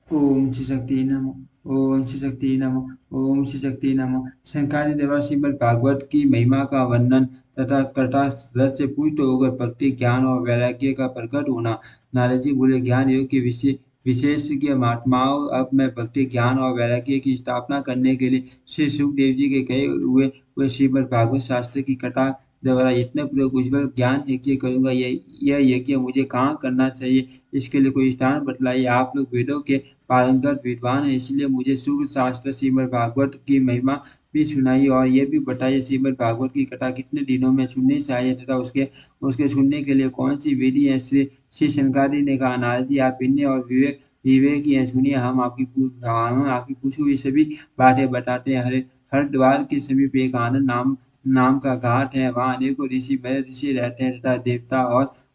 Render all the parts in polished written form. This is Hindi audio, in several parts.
ओम श्री शक्ति नमः। ओम श्री शक्ति नमः। ओम श्री शक्ति नमः। शंकराचार्य द्वारा श्रीमद् भागवत की महिमा का वर्णन तथा कथा रस से पुष्ट होकर भक्ति ज्ञान और वैराग्य का प्रकट होना। नारद जी बोले, ज्ञान योग के विशेषज्ञ महात्माओं, अब मैं भक्ति ज्ञान और वैराग्य की स्थापना करने के लिए श्री सुखदेव जी के कहे हुए श्रीमद् भागवत शास्त्र की कथा द्वारा इतने पूर्वक उज्ज्वल ज्ञान यज्ञ करूंगा। यह यज्ञ मुझे कहाँ करना चाहिए, इसके लिए कोई स्थान बतलाइए। आप लोग वेदों के पारंगत विद्वान है, इसलिए मुझे सूर्य शास्त्र श्रीमद् भागवत की महिमा भी सुनाइए और ये भी बताइए श्रीमद् भागवत की कथा कितने दिनों में सुननी चाहिए तथा उसके उसके सुनने के लिए कौन सी विधि है। श्री शंकराचार्य ने कहा, नारद जी आप इन्हें और विवेक की हैं, सुनिए। हम आपकी पूछी हुई सभी बातें बताते हैं। हरिद्वार के समीप एक आनंद नाम नाम का घाट है, वहाँ अनेकों ऋषि रहते हैं तथा देवता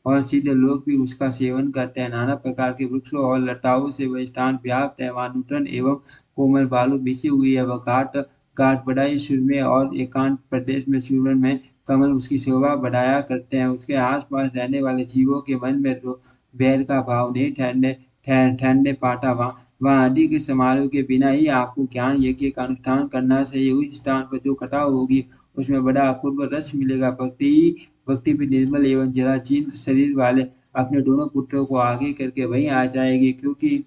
और सिद्ध लोग भी उसका सेवन करते हैं। नाना प्रकार के वृक्षों और लताओं से वह स्थान व्याप्त है, वहाँ नूतन एवं कोमल बालू बिछी हुई है। वह घाट घाट बड़ा ही सुरम्य और एकांत प्रदेश में सुरवन में कमल उसकी शोभा बढ़ाया करते हैं। उसके आसपास रहने वाले जीवों के मन में बैर का भाव नहीं ठहरने पाता। वहाँ आदि के समारोह के बिना ही आपको ज्ञान यज्ञ का अनुष्ठान करना चाहिए। उस स्थान पर जो कथा होगी उसमें बड़ा अपूर्व रस मिलेगा। भक्ति भी निर्मल एवं जराजीर्ण शरीर वाले अपने दोनों पुत्रों को आगे करके वहीं आ जाएगी, क्योंकि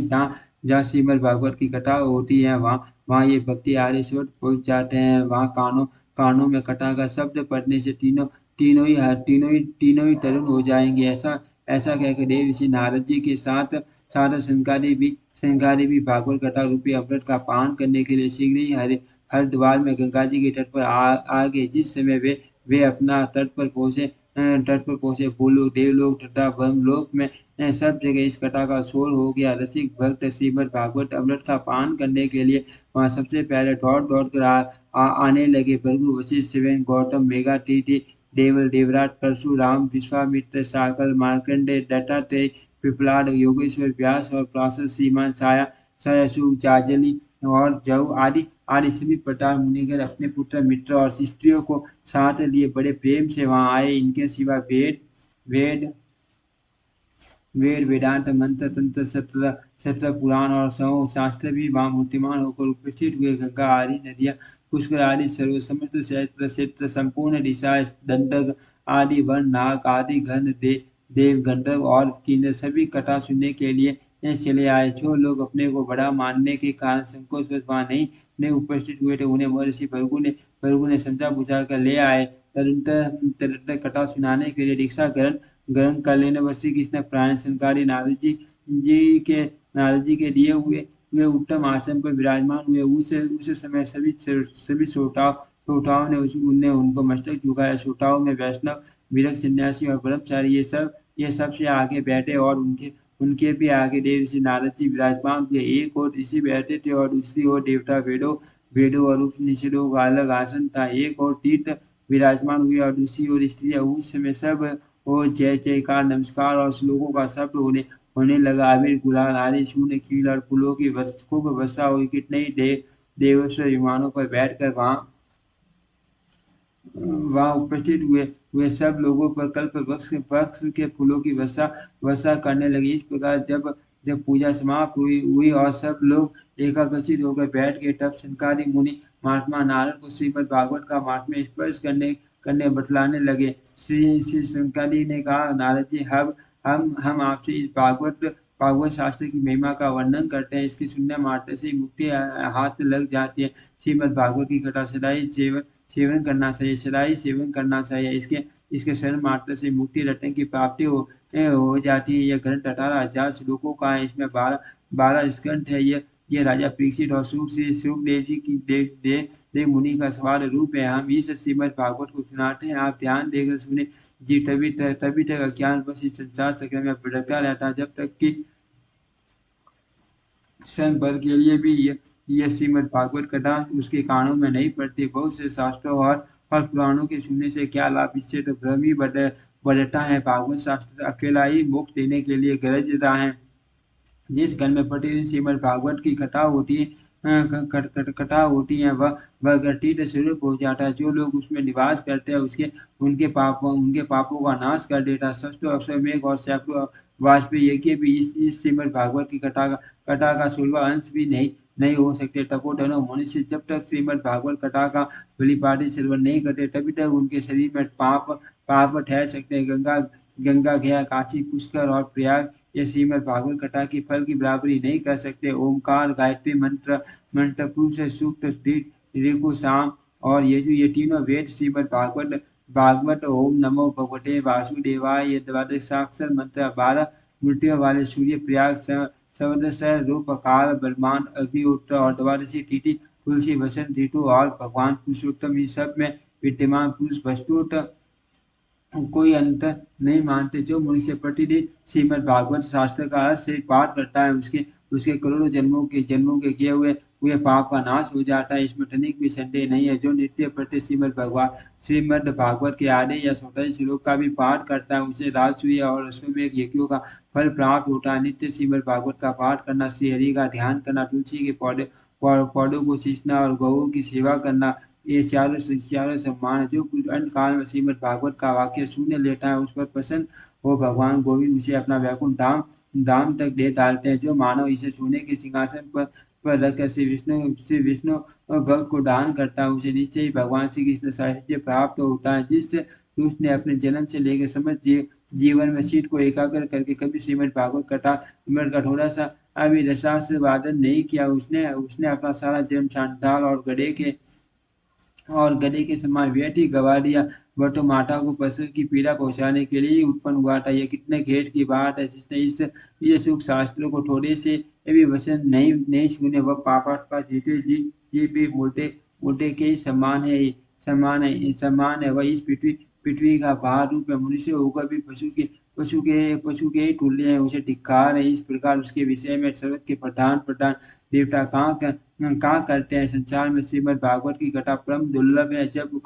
जहाँ जहाँ श्रीमद् भागवत की कथा होती है, वहाँ वहाँ ये भक्ति आर्यश्वर पहुँच जाते हैं। वहाँ कानों में कथा का शब्द पढ़ने से तीनों ही तरुण हो जाएंगे। ऐसा ऐसा कहकर देव ऋषि नारद जी के साथ साथ संगारी भी भागवत कथा रूपी अमृत का पान करने के लिए शीघ्र ही हरिद्वार में गंगा जी के तट पर आ गए। जिस समय वे अपना तट पर पहुंचे, भूलोक देवलोक तथा ब्रह्मलोक में सब जगह इस कथा का शोर हो गया। रसिक भक्त श्रीमद् भागवत अमृत का पान करने के लिए वहां सबसे पहले दौड़ कर आने लगे। भृगु, वशिष्ठ, शिवेन, गौतम, मेघातिथि, देवल, देवराज, परशुराम, विश्वामित्र, सागर, मार्कंडेय, दत्तात्रेय, पिपलाद, योगेश्वर, व्यास और पराशर, श्रीमान छाया, सरसु, जाजली और जऊ आदि आदि सभी प्रकार मुनिगण अपने पुत्र मित्र और शिष्यों को साथ लिए बड़े प्रेम से वहां आए। इनके सिवा वेद वेदांत मंत्र तंत्र सत्र पुराण और सौ शास्त्र भी वहां मूर्तिमान होकर उपस्थित हुए। गंगा आदि नदियां, पुष्कर आदि सर्व समस्त क्षेत्र संपूर्ण दिशा, दंडक आदि वन, नाग आदि घन देव गंधर्व और किन्नर सभी कथा सुनने के लिए चले आए। जो लोग अपने को बड़ा मानने के कारण संकोचवश वहां नहीं उपस्थित हुए थे, उन्हें महर्षि भृगु ने समझा बुझा कर ले आए। तदनंतर कथा सुनाने के लिए दीक्षा ग्रहण ग्रहण कर लेने पर श्री कृष्ण प्राण संकारी नारद जी के दिए हुए वे उत्तम आसन पर विराजमान हुए। उस समय सभी श्रोताओं ने उनको मस्तक झुकाया। श्रोताओं में वैष्णव, विरक्त, सन्यासी और ब्रह्मचारी ये सबसे आगे बैठे और उनके भी आगे देव ऋषि नारद जी विराजमान हुए। एक ओर ऋषि बैठे थे और दूसरी ओर देवता, वेदों और उपनिषदों का अलग आसन था। एक ओर तीर्थ विराजमान हुए और दूसरी ओर स्त्रियां। उस समय सब और जय जयकार, नमस्कार और श्लोकों का शब्द होने लगा। अबीर, गुलाल आदि शून्य कील और फूलों की खूब वर्षा हुई। कितने ही देवेश्वर विमानों पर बैठकर वहां उपस्थित हुए सब लोगों पर कल्प वृक्ष के फूलों की वर्षा करने लगी। इस प्रकार जब जब पूजा समाप्त हुई और सब लोग एकाग्रचित होकर बैठ गए, तब संकादी मुनि महात्मा नारद को श्रीमद् भागवत का महात्म्य स्पर्श करने बतलाने लगे। श्री संकादी ने कहा, नारद जी, हम आपसे इस भागवत शास्त्र की महिमा का वर्णन करते हैं। इसके सुनने मात्र से मुक्ति हाथ लग जाती है। श्रीमद् भागवत की कथा सदाई सेवन करना चाहिए। इसके शरण मात्र से मुक्ति रत्न की प्राप्ति हो जाती है। यह ग्रंथ 18,000 श्लोकों का है। इसमें 12 स्कंध है। ये राजा परीक्षित और सुखदेव जी की देव मुनि का सवाल रूप है। हम इस श्रीमद् भागवत को सुनाते हैं, आप ध्यान देकर सुने। जी तभी तक अज्ञान बस इस संसार चक्र में भटकता रहता, जब तक कि क्षण भर के लिए भी यह श्रीमद् भागवत कथा उसके कानों में नहीं पड़ती। बहुत से शास्त्रों और पुराणों के सुनने से क्या लाभ, इससे तो भ्रम ही बढ़ता है। भागवत शास्त्र अकेला ही मोक्ष देने के लिए गरजता है। जिस घर में प्रतिदिन श्रीमद् भागवत की कथा होती है, वह घर तीर्थ स्वरूप हो जाता है। जो लोग उसमें निवास करते हैं, उनके पापों का नाश कर देता है। सस्तों, अश्वमेघ और वाजपेयी यज्ञ भी इस श्रीमद् भागवत की कथा का 16वां अंश भी नहीं हो सकते। तपोधनो मनुष्य जब तक श्रीमद् भागवत कथा का बलिपाठी श्रवण नहीं करते तभी तक उनके शरीर में पाप ठहर सकते हैं। गंगा गया, काशी, पुष्कर और प्रयाग ये श्रीमद् भागवत कथा की फल की बराबरी नहीं कर सकते। ओमकार, गायत्री मंत्र, पुरुष सूक्त, ऋगु, साम और यजु ये तीनों वेद श्रीमद् भागवत ओम नमो भगवते वासुदेवाय ये द्वादशाक्षर मंत्र 12 मूर्तियों वाले सूर्य प्रयाग सवदसर रूप काल ब्रह्मांड अग्निहोत्र और द्वादशी तिथि तुलसी वसंत ऋतु और भगवान पुरुषोत्तम इस सब में विद्यमान पुरुष वस्तुतः कोई अंतर नहीं मानते। जो मनुष्य प्रतिदिन श्रीमद् भागवत शास्त्र का अर्थ से पाठ करता है उसके उसके करोड़ों जन्मों के किए हुए पाप का नाश हो जाता है। इसमें तनिक भी संदेह नहीं है। जो नित्य प्रति श्रीमद् भागवत के आधे या 27 श्लोक का भी पाठ करता है उसे राजसूय और अश्वमेध यज्ञों का फल प्राप्त होता है। नित्य श्रीमद् भागवत का पाठ करना, श्री हरि का ध्यान करना, तुलसी के पौधों को सींचना और गौओं की सेवा करना ये चारों सम्मान है। जो पुरुष अंत काल में श्रीमद् भागवत का वाक्य सुन लेता है उस पर प्रसन्न हो भगवान गोविंद उसे अपना वैकुंठ धाम तक दे डालते हैं। जो मानव इसे सोने के सिंहासन पर रखकर श्री विष्णु भक्त को दान करता है उसे निश्चय ही भगवान श्री कृष्ण साहित्य प्राप्त होता है। जिस पुरुष ने अपने जन्म से लेकर समझ जीवन में चित्त को एकाग्र करके कभी श्रीमद् भागवत कथा अमृत का थोड़ा सा अभी रसास वादन नहीं किया उसने उसने अपना सारा जन्म चांडाल और गधे के समान व्यर्थ ही गवा दिया। वह तो माता को प्रसव की पीड़ा पहुंचाने के लिए ही उत्पन्न हुआ था। यह कितने खेद की बात है। जिसने इस सुख शास्त्रों को थोड़े से भी वचन नहीं सुने वह पापात्मा जीते जी भी मोटे के ही समान है। वह इस पृथ्वी का भार रूप में मनुष्य होकर भी पशु के ही तुल्य है। उसे धिक्कार है। इस प्रकार उसके विषय में सर्वत के प्रधान देवता कहाँ करते हैं। संसार में श्रीमद् भागवत की कथा परम दुर्लभ है। जब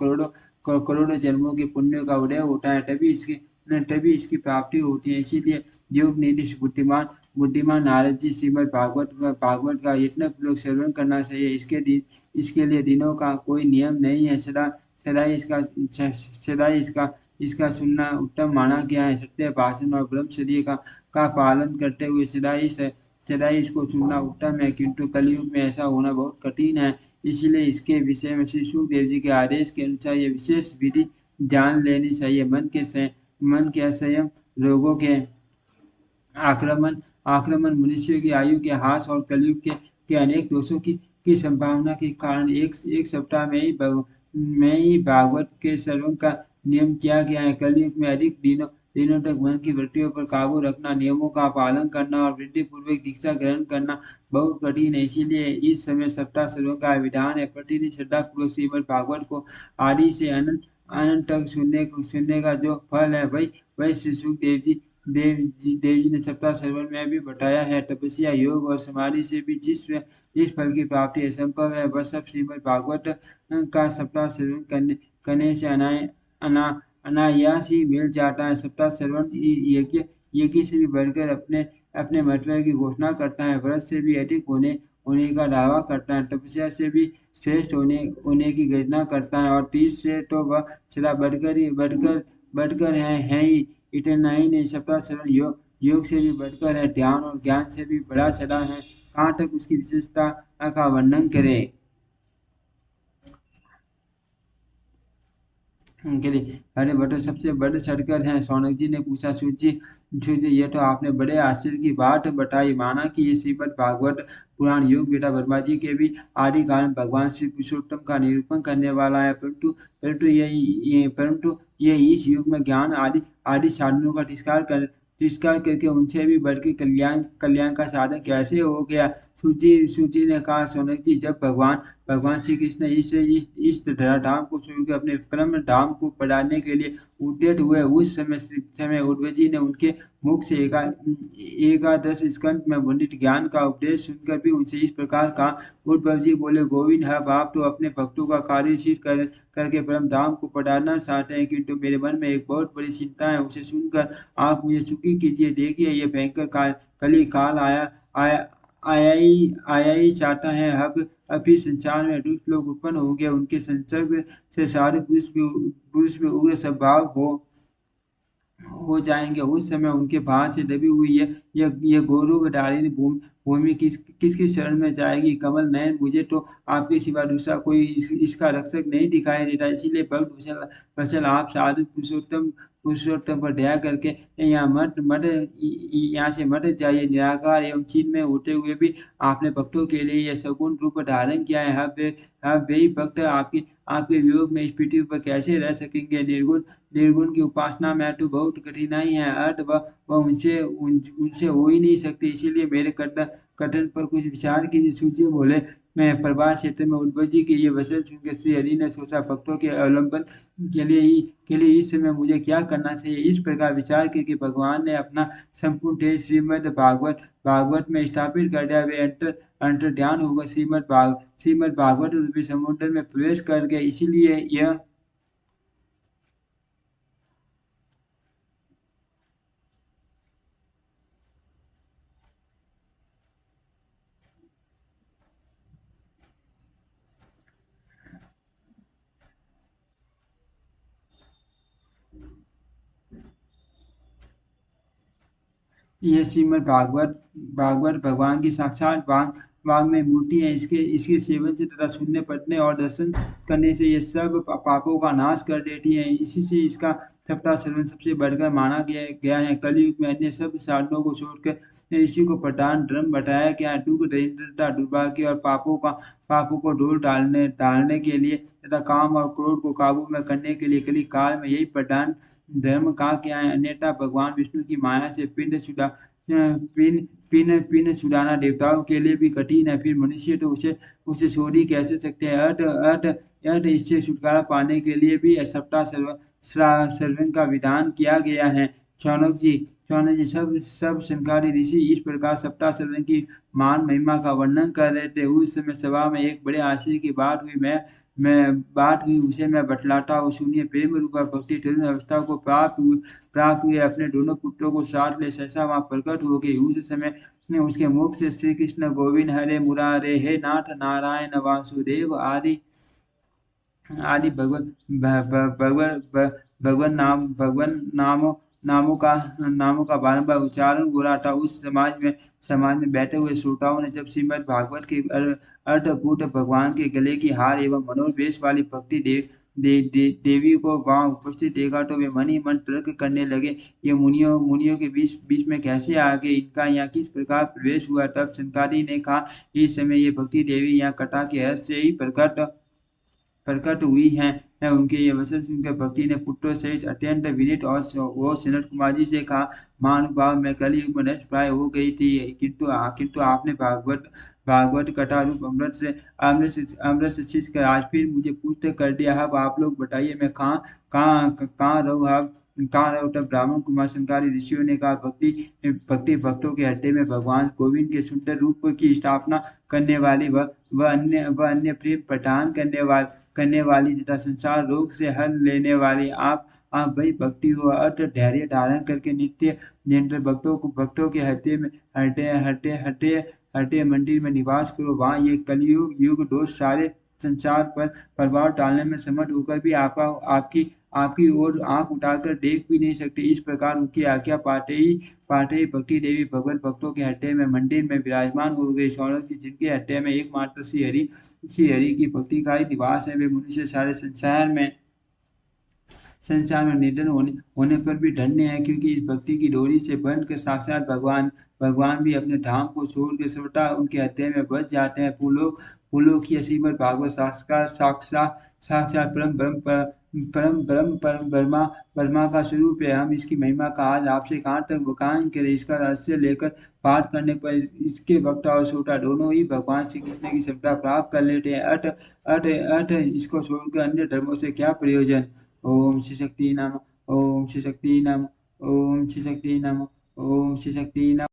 करोड़ों जन्मों के पुण्य का उदय होता है तभी इसकी प्राप्ति होती है। इसीलिए योग निधि बुद्धिमान नारद जी श्रीमद् भागवत का इतना प्रयोग श्रवण करना चाहिए। इसके लिए दिनों का कोई नियम नहीं है। सदा इसका सुनना उत्तम माना गया है। सत्य भाषण और ब्रह्मचर्य का पालन करते हुए सदा ही इसको सुनना उत्तम है। किंतु कलयुग में ऐसा होना बहुत कठिन है। इसलिए इसके विषय में श्री सुखदेव जी के आदेश के अनुसार ये विशेष विधि जान लेनी चाहिए। मन के असंयम रोगों के आक्रमण मनुष्य की आयु के ह्रास और कलयुग के अनेक दोषों की संभावना के कारण एक सप्ताह में ही भागवत के श्रवण का नियम किया गया है। कलयुग में अधिक दिनों तक मन की वृत्तियों पर काबू रखना, नियमों का पालन करना और वृद्धि पूर्वक दीक्षा ग्रहण करना बहुत कठिन है। इसीलिए इस समय सप्ताह श्रवण का विधान है। प्रतिदिन श्रद्धा पूर्वक श्रीमद् भागवत को आदि से अनंत तक सुनने का जो फल है वही श्री सुखदेव देव जी ने सप्ताह श्रवण में भी बताया है। तपस्या, योग और समाधि से भी जिस फल की प्राप्ति असंभव है वह सब श्रीमद् भागवत का सप्ताह श्रवण करने से अनायास ही मिल जाता है। सप्ताह श्रवण यज्ञ से भी बढ़कर अपने महत्व की घोषणा करता है। व्रत से भी अधिक होने का दावा करता है। तपस्या से भी श्रेष्ठ होने की गर्जना करता है और तीर से तो वह सदा बढ़कर है ही। इतना ही नहीं, सप्ताह श्रवण योग से भी बढ़कर है। ध्यान और ज्ञान से भी बड़ा सदा है। कहाँ तक उसकी विशेषता का वर्णन करें। अरे बटो सबसे बड़े सड़कर हैं। सौनक जी ने पूछा, सूत जी ये तो आपने बड़े आश्चर्य की बात बताई। माना कि ये श्रीमद् भागवत पुराण योग बेटा वर्मा जी के भी आदि काल में भगवान श्री पुरुषोत्तम का निरूपण करने वाला है। परंतु ये इस युग में ज्ञान आदि साधनों का तिरस्कार करके उनसे भी बढ़कर कल्याण का साधन कैसे हो गया। सूची ने कहा, सौनक जी जब भगवान श्री कृष्ण इस धाम को छोड़कर अपने परम धाम को पधारने के लिए उद्यत हुए उस समय उद्धव जी ने उनके मुख से एकादश स्कंद में वर्णित ज्ञान का उपदेश सुनकर भी उनसे इस प्रकार कहा। उद्धव जी बोले, गोविंद आप तो अपने भक्तों का कार्य सिद्ध करके परम धाम को पधारना चाहते हैं, किंतु मेरे मन में एक बहुत बड़ी चिंता है। उसे सुनकर आप मुझे सुखी कीजिए। देखिए ये भयंकर कली काल आया ही चाहता है। अब इस संसार में दुष्ट लोग उत्पन्न होंगे। उनके संसर्ग से सारे पुरुष भी उग्र स्वभाव हो जाएँगे। उस समय उनके भार से दबी हुई ये गौरव डारिणी भूमि किस शरण में जाएगी? कमल नयन मुझे तो आपके सिवा दूसरा कोई इसका रक्षक नहीं दिखाई देता। इसीलिए भक्त वत्सल वत्सल आप साधु पुरुषोत्तम पर दया करके यहाँ मत मत यहाँ से मत जाइए। निराकार एवं चिन्ह में होते हुए भी आपने भक्तों के लिए यह सगुण रूप धारण किया है। अब वे ही भक्त आपके वियोग में इस पृथ्वी पर कैसे रह सकेंगे? निर्गुण की उपासना में तो बहुत कठिनाई है। अर्थ वह उनसे हो ही नहीं सकती। इसीलिए मेरे कथन पर कुछ विचार कीजिए। सूझिए बोले। मैं प्रभात क्षेत्र में उद्धव जी के ये वचन सुनकर श्री हरि ने सोचा भक्तों के अवलंबन के लिए इस समय मुझे क्या करना चाहिए। इस प्रकार विचार करके भगवान ने अपना संपूर्ण तेज भागवत में स्थापित कर दिया। वे अंतर ध्यान होकर श्रीमद् भागवत रूपी समुद्र में प्रवेश कर गए। इसीलिए यह ये श्रीमद् भागवत भगवान की साक्षात वाग में मूर्ति है। इसके इसके सेवन से तथा सुनने पढ़ने और दर्शन करने से ये सब पापों का नाश कर देती है। इसी से इसका सप्ताह श्रवण सबसे बढ़कर माना गया है। कलयुग में अन्य सब साधनों को छोड़कर इसी को प्रधान धर्म बताया गया है। दुख दरिद्रता दुर्भाग्य और पापों को ढोल डालने के लिए तथा काम और क्रोध को काबू में करने के लिए कली काल में यही प्रधान धर्म कहा गया है। अन्यथा भगवान विष्णु की माया से पिंड छुड़ाना देवताओं के लिए भी कठिन है। फिर मनुष्य तो उसे उसे छोड़ ही कैसे सकते हैं। अर्थ इससे छुटकारा पाने के लिए भी सप्ताह सर्वन का विधान किया गया है। शौनक जी सब संस्कारी ऋषि इस प्रकार सप्ताह सर्वन की मान महिमा का वर्णन कर रहे थे। उस समय सभा में एक बड़े आश्चर्य की बात हुई। मैं बात हुई उसे मैं बतलाता हूँ। सुनिए। प्रेम रूपा भक्ति तरुण अवस्था को प्राप्त हुए अपने दोनों पुत्रों को साथ ले सहसा वहां प्रकट हो गई। उस समय उसके मुख से श्री कृष्ण गोविंद हरे मुरारे हे नाथ नारायण वासुदेव आदि आदि भगवान नामों का बारंबार उच्चारण हो रहा था। उस समाज में बैठे हुए श्रोताओं ने जब श्रीमद् भागवत के अर्थपूर्ण भगवान के गले की हार एवं मनोवेश वाली भक्ति देवी को वहां उपस्थित देखा तो वे मन ही मन तर्क करने लगे। ये मुनियों के बीच बीच में कैसे आ गए? इनका यहाँ किस प्रकार प्रवेश हुआ? तब संकादी ने कहा इस समय ये भक्ति देवी यहाँ कथा के हर्ष से ही प्रकट हुई हैं। उनके ये वचन सुनकर भक्ति ने पुत्रों सहित अत्यंत विनीत और वो सनत कुमार जी से कहा महानुभाव मैं कलयुग में नष्ट प्राय हो गई थी किंतु आपने भागवत कथा रूप अमृत से सींच कर आज फिर मुझे पूछते कर दिया। अब आप लोग बताइए मैं कहाँ रहूँ? अब कहाँ रहूँ? तब ब्राह्मण कुमार संकारी ऋषियों ने कहा भक्ति भक्तों के हृदय में भगवान गोविंद के सुंदर रूप की स्थापना करने वाली वह अन्य प्रेम प्रदान करने वाली तथा संसार रोग से हर लेने वाली आप वही भक्ति हो। अर्थ धैर्य धारण करके नित्य निरंतर भक्तों के हृदय में हृदय मंदिर में निवास करो। वहाँ ये कलयुग युग दोष सारे संसार पर प्रभाव डालने में समर्थ होकर भी आपकी ओर आंख उठाकर देख भी नहीं सकते। इस प्रकार उनकी आज्ञा पाते ही भक्ति देवी भगवत भक्तों के हृदय में मंदिर में विराजमान हो गई। शौनक जी जिनके हृदय में एकमात्र श्री हरि की भक्ति का ही निवास है वे मनुष्य सारे संसार में निधन होने पर भी धन्य है। क्योंकि इस भक्ति की डोरी से बंधकर साक्षात भगवान भी अपने धाम को छोड़कर सर्वथा उनके हृदय में बस जाते हैं। फूलों की श्रीमद् भागवत साक्षात परम ब्रह्मा का स्वरूप है। हम इसकी महिमा का आज आपसे कहाँ तक बखान करें। इसका रहस्य लेकर पाठ करने पर इसके वक्ता और श्रोता दोनों ही भगवान श्री कृष्ण की सत्ता प्राप्त कर लेते हैं। अथ इसको छोड़कर अन्य धर्मों से क्या प्रयोजन? ओम श्री शक्ति नमः। ओम श्री शक्ति नमः। ओम श्री शक्ति नमः। ओम श्री शक्ति नमः।